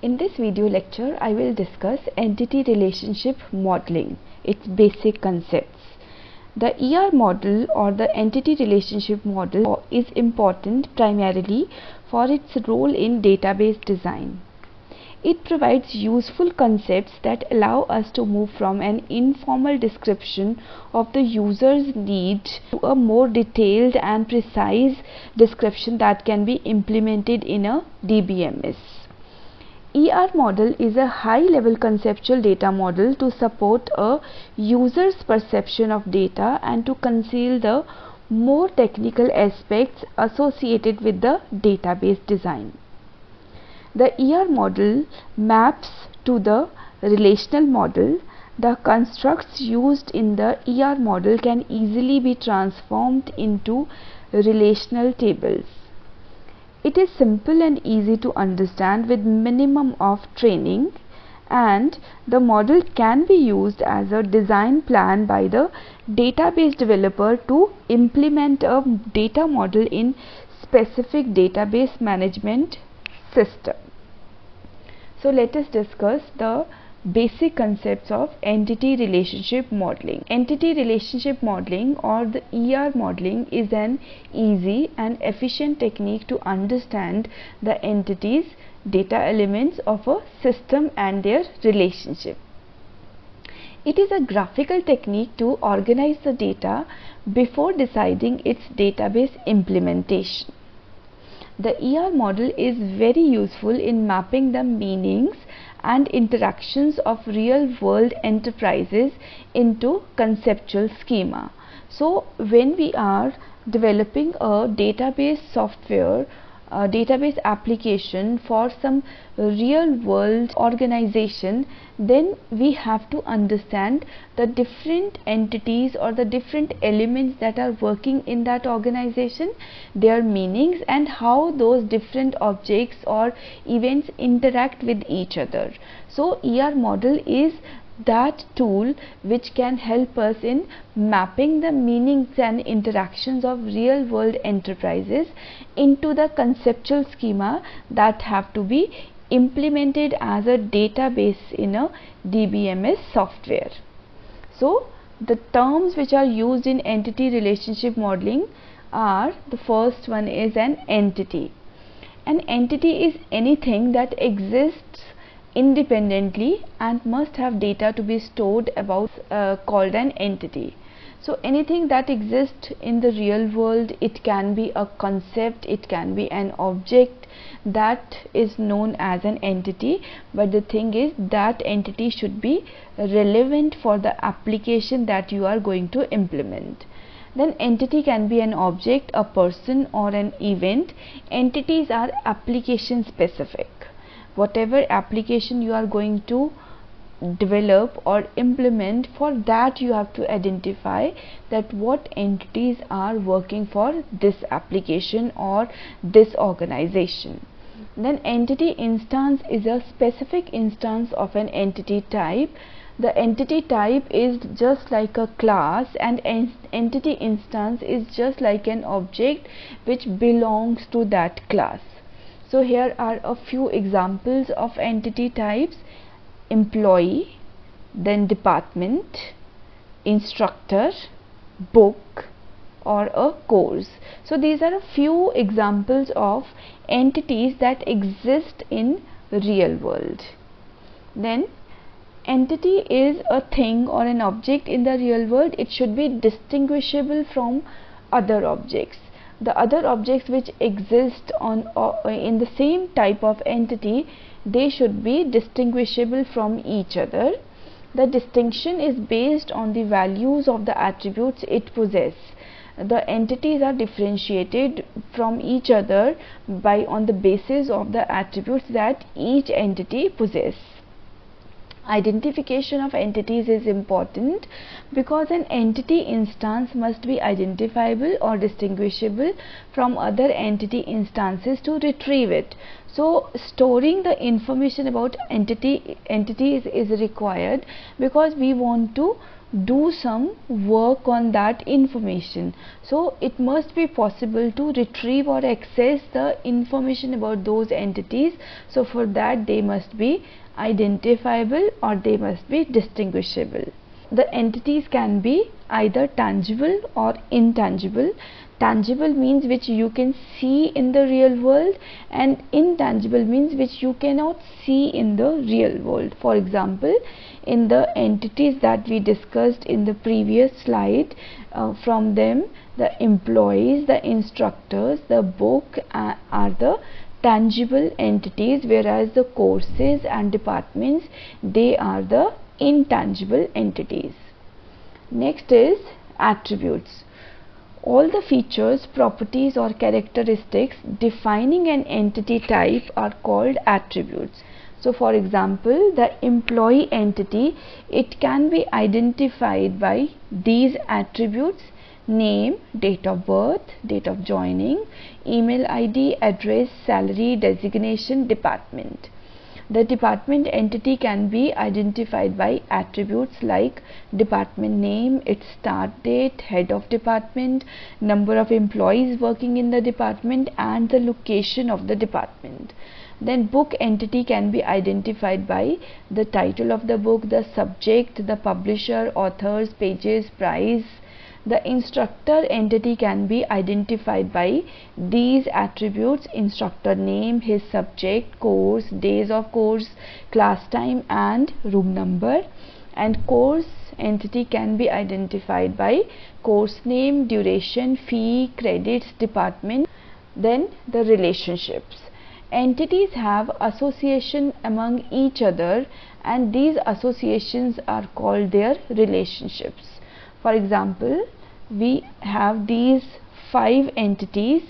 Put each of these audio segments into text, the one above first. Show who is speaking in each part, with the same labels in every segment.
Speaker 1: In this video lecture, I will discuss entity relationship modeling, its basic concepts. The ER model or the entity relationship model is important primarily for its role in database design. It provides useful concepts that allow us to move from an informal description of the user's need to a more detailed and precise description that can be implemented in a DBMS. ER model is a high-level conceptual data model to support a user's perception of data and to conceal the more technical aspects associated with the database design. The ER model maps to the relational model. The constructs used in the ER model can easily be transformed into relational tables. It is simple and easy to understand with minimum of training, and the model can be used as a design plan by the database developer to implement a data model in specific database management system. So let us discuss the basic concepts of entity relationship modeling. Entity relationship modeling or the ER modeling is an easy and efficient technique to understand the entities, data elements of a system and their relationship. It is a graphical technique to organize the data before deciding its database implementation. The ER model is very useful in mapping the meanings and interactions of real-world enterprises into conceptual schema. So, when we are developing a database software, a database application for some real-world organization, then we have to understand the different entities or the different elements that are working in that organization, their meanings, and how those different objects or events interact with each other. So ER model is that tool which can help us in mapping the meanings and interactions of real world enterprises into the conceptual schema that have to be implemented as a database in a DBMS software. So the terms which are used in entity relationship modeling are, the first one is an entity. An entity is anything that exists independently and must have data to be stored about, called an entity. So anything that exists in the real world, it can be a concept, it can be an object, that is known as an entity, but the thing is that entity should be relevant for the application that you are going to implement. Then entity can be an object, a person, or an event. Entities are application specific. Whatever application you are going to develop or implement, for that you have to identify that what entities are working for this application or this organization. Then entity instance is a specific instance of an entity type. The entity type is just like a class, and entity instance is just like an object which belongs to that class. So here are a few examples of entity types: employee, then department, instructor, book, or a course. So these are a few examples of entities that exist in real world. Then entity is a thing or an object in the real world. It should be distinguishable from other objects. The other objects which exist on in the same type of entity, they should be distinguishable from each other. The distinction is based on the values of the attributes it possesses. The entities are differentiated from each other on the basis of the attributes that each entity possesses. Identification of entities is important because an entity instance must be identifiable or distinguishable from other entity instances to retrieve it. So storing the information about entities is required because we want to do some work on that information. So it must be possible to retrieve or access the information about those entities. So for that they must be identifiable or they must be distinguishable. The entities can be either tangible or intangible. Tangible means which you can see in the real world, and intangible means which you cannot see in the real world. For example, in the entities that we discussed in the previous slide, from them the employees, the instructors, the book are the tangible entities, whereas the courses and departments, they are the intangible entities. Next is attributes. All the features, properties or characteristics defining an entity type are called attributes. So for example, the employee entity, it can be identified by these attributes: name, date of birth, date of joining, email ID, address, salary, designation, department. The department entity can be identified by attributes like department name, its start date, head of department, number of employees working in the department, and the location of the department. Then book entity can be identified by the title of the book, the subject, the publisher, authors, pages, price. The instructor entity can be identified by these attributes: instructor name, his subject, course, days of course, class time, and room number. And course entity can be identified by course name, duration, fee, credits, department. Then the relationships. Entities have association among each other, and these associations are called their relationships. For example, we have these 5 entities,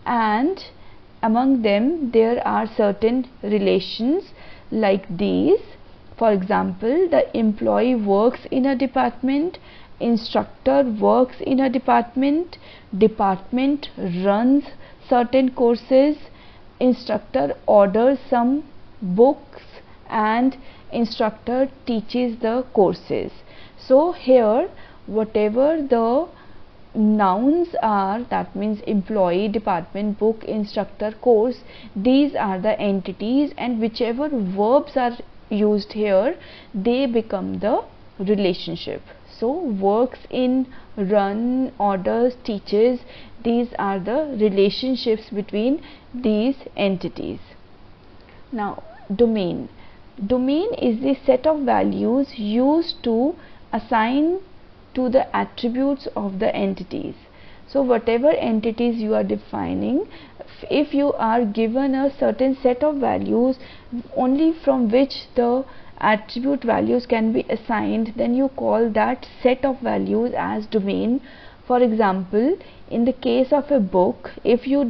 Speaker 1: and among them there are certain relations like these. For example, the employee works in a department, instructor works in a department, department runs certain courses, instructor orders some books, and instructor teaches the courses. So here whatever the nouns are, that means employee, department, book, instructor, course, these are the entities, and whichever verbs are used here, they become the relationship. So works in, run, orders, teaches, these are the relationships between these entities. Now domain. Domain is the set of values used to assign to the attributes of the entities. So whatever entities you are defining, if you are given a certain set of values only from which the attribute values can be assigned, then you call that set of values as domain. For example, in the case of a book, if you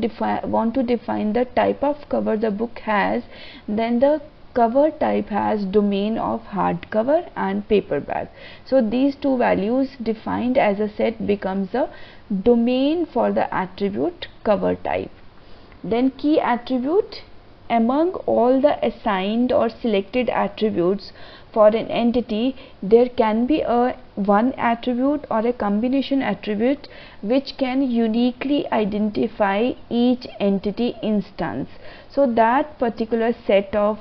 Speaker 1: want to define the type of cover the book has, then the cover type has domain of hardcover and paperback. So these two values defined as a set becomes a domain for the attribute cover type. Then key attribute. Among all the assigned or selected attributes for an entity, there can be one attribute or a combination attribute which can uniquely identify each entity instance. So that particular set of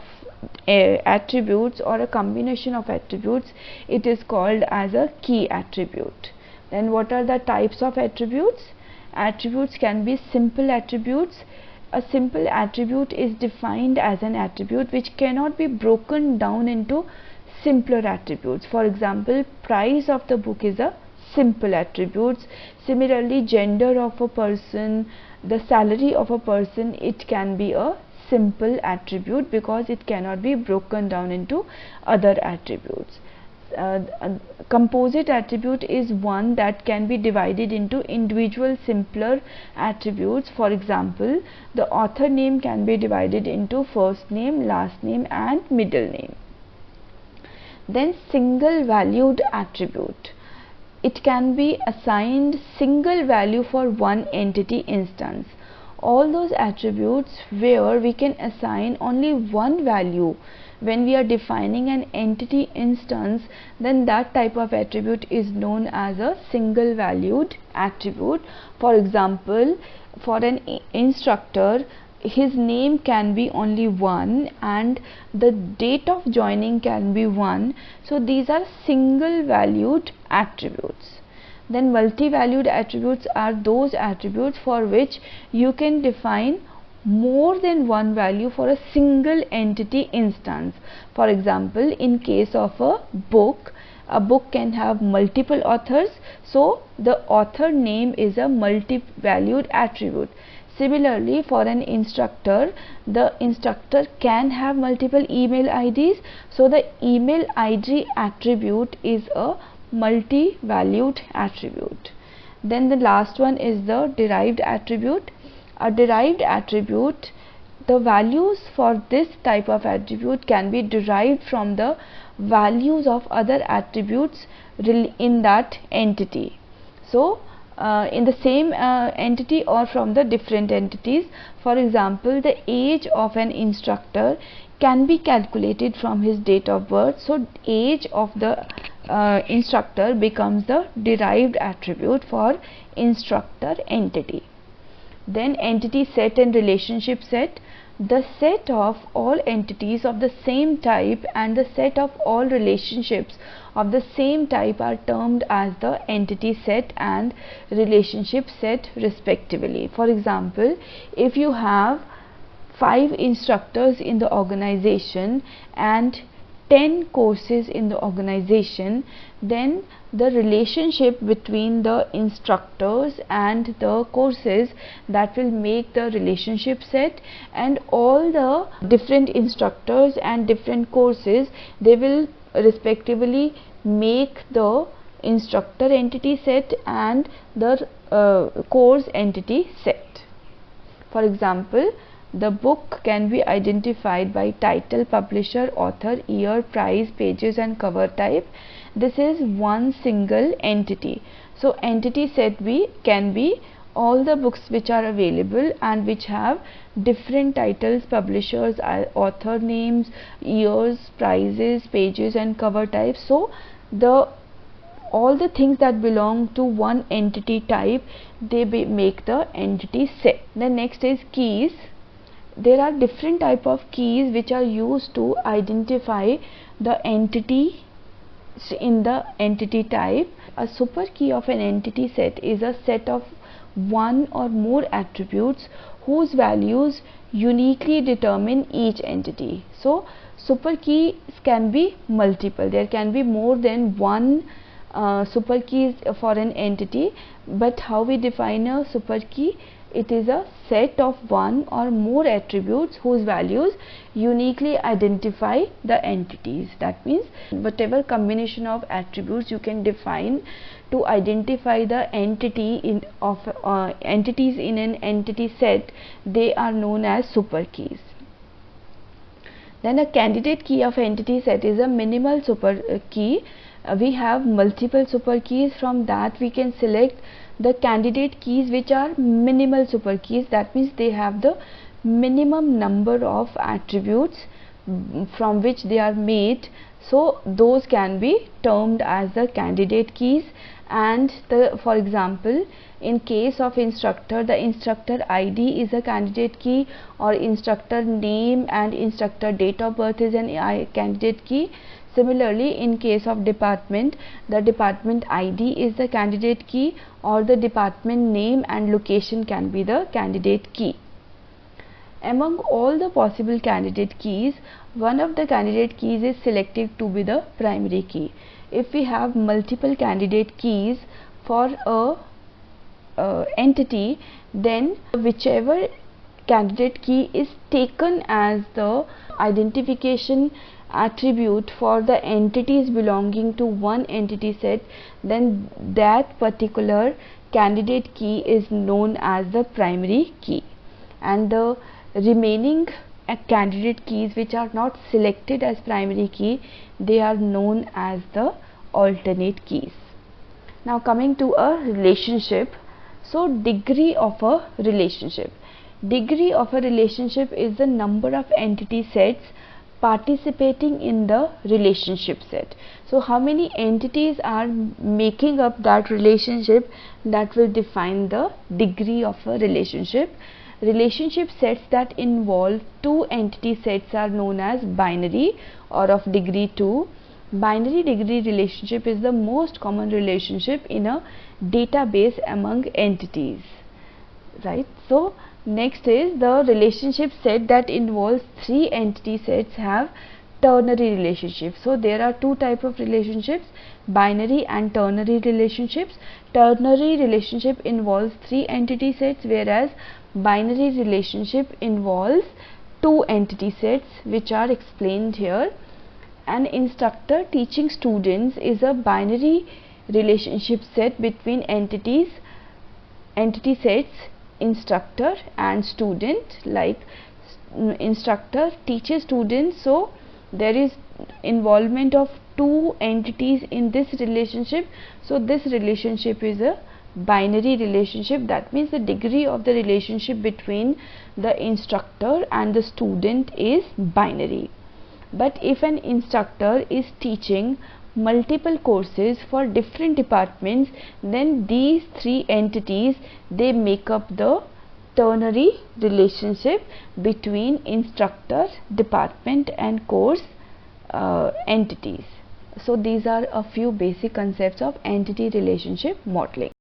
Speaker 1: attributes or a combination of attributes, it is called as a key attribute. Then what are the types of attributes? Attributes can be simple attributes. A simple attribute is defined as an attribute which cannot be broken down into simpler attributes. For example, price of the book is a simple attribute. Similarly, gender of a person, the salary of a person, it can be a simple attribute because it cannot be broken down into other attributes. Composite attribute is one that can be divided into individual simpler attributes. For example, the author name can be divided into first name, last name, and middle name. Then single valued attribute. It can be assigned single value for one entity instance. All those attributes where we can assign only one value when we are defining an entity instance, then that type of attribute is known as a single valued attribute. For example, for an instructor, his name can be only one and the date of joining can be one. So these are single valued attributes. Then multi-valued attributes are those attributes for which you can define more than one value for a single entity instance. For example, in case of a book can have multiple authors, so the author name is a multi-valued attribute. Similarly, for an instructor, the instructor can have multiple email IDs, so the email ID attribute is a multi-valued attribute. Then the last one is the derived attribute. A derived attribute, the values for this type of attribute can be derived from the values of other attributes in that entity. So in the same entity or from the different entities. For example, the age of an instructor can be calculated from his date of birth, so age of the instructor becomes the derived attribute for instructor entity. Then entity set and relationship set. The set of all entities of the same type and the set of all relationships of the same type are termed as the entity set and relationship set respectively. For example, if you have 5 instructors in the organization and 10 courses in the organization, then the relationship between the instructors and the courses, that will make the relationship set, and all the different instructors and different courses, they will respectively make the instructor entity set and the course entity set. For example, the book can be identified by title, publisher, author, year, price, pages and cover type. This is one single entity. So entity set can be all the books which are available and which have different titles, publishers, author names, years, prices, pages and cover types. So all the things that belong to one entity type, they make the entity set. The next is keys. There are different type of keys which are used to identify the entity in the entity type. A super key of an entity set is a set of one or more attributes whose values uniquely determine each entity. So super keys can be multiple. There can be more than one super keys for an entity, but how we define a super key? It is a set of one or more attributes whose values uniquely identify the entities. That means whatever combination of attributes you can define to identify the entity entities in an entity set, they are known as super keys. Then a candidate key of entity set is a minimal super key. We have multiple super keys. From that we can select the candidate keys which are minimal super keys. That means they have the minimum number of attributes from which they are made. So those can be termed as the candidate keys. And for example, in case of instructor, the instructor ID is a candidate key, or instructor name and instructor date of birth is a candidate key. Similarly, in case of department, the department ID is the candidate key, or the department name and location can be the candidate key. Among all the possible candidate keys, one of the candidate keys is selected to be the primary key. If we have multiple candidate keys for a entity, then whichever candidate key is taken as the identification attribute for the entities belonging to one entity set, then that particular candidate key is known as the primary key, and the remaining candidate keys which are not selected as primary key, they are known as the alternate keys. Now coming to a relationship. So degree of a relationship. Degree of a relationship is the number of entity sets participating in the relationship set. So how many entities are making up that relationship, that will define the degree of a relationship. Relationship sets that involve two entity sets are known as binary or of degree 2. Binary degree relationship is the most common relationship in a database among entities, right? So next is the relationship set that involves three entity sets have ternary relationships. So there are two types of relationships, binary and ternary relationships. Ternary relationship involves three entity sets, whereas binary relationship involves two entity sets, which are explained here. An instructor teaching students is a binary relationship set between entity sets instructor and student, like instructor teaches students, so there is involvement of two entities in this relationship. So this relationship is a binary relationship. That means the degree of the relationship between the instructor and the student is binary. But if an instructor is teaching multiple courses for different departments, then these three entities, they make up the ternary relationship between instructor, department and course entities. So these are a few basic concepts of entity relationship modeling.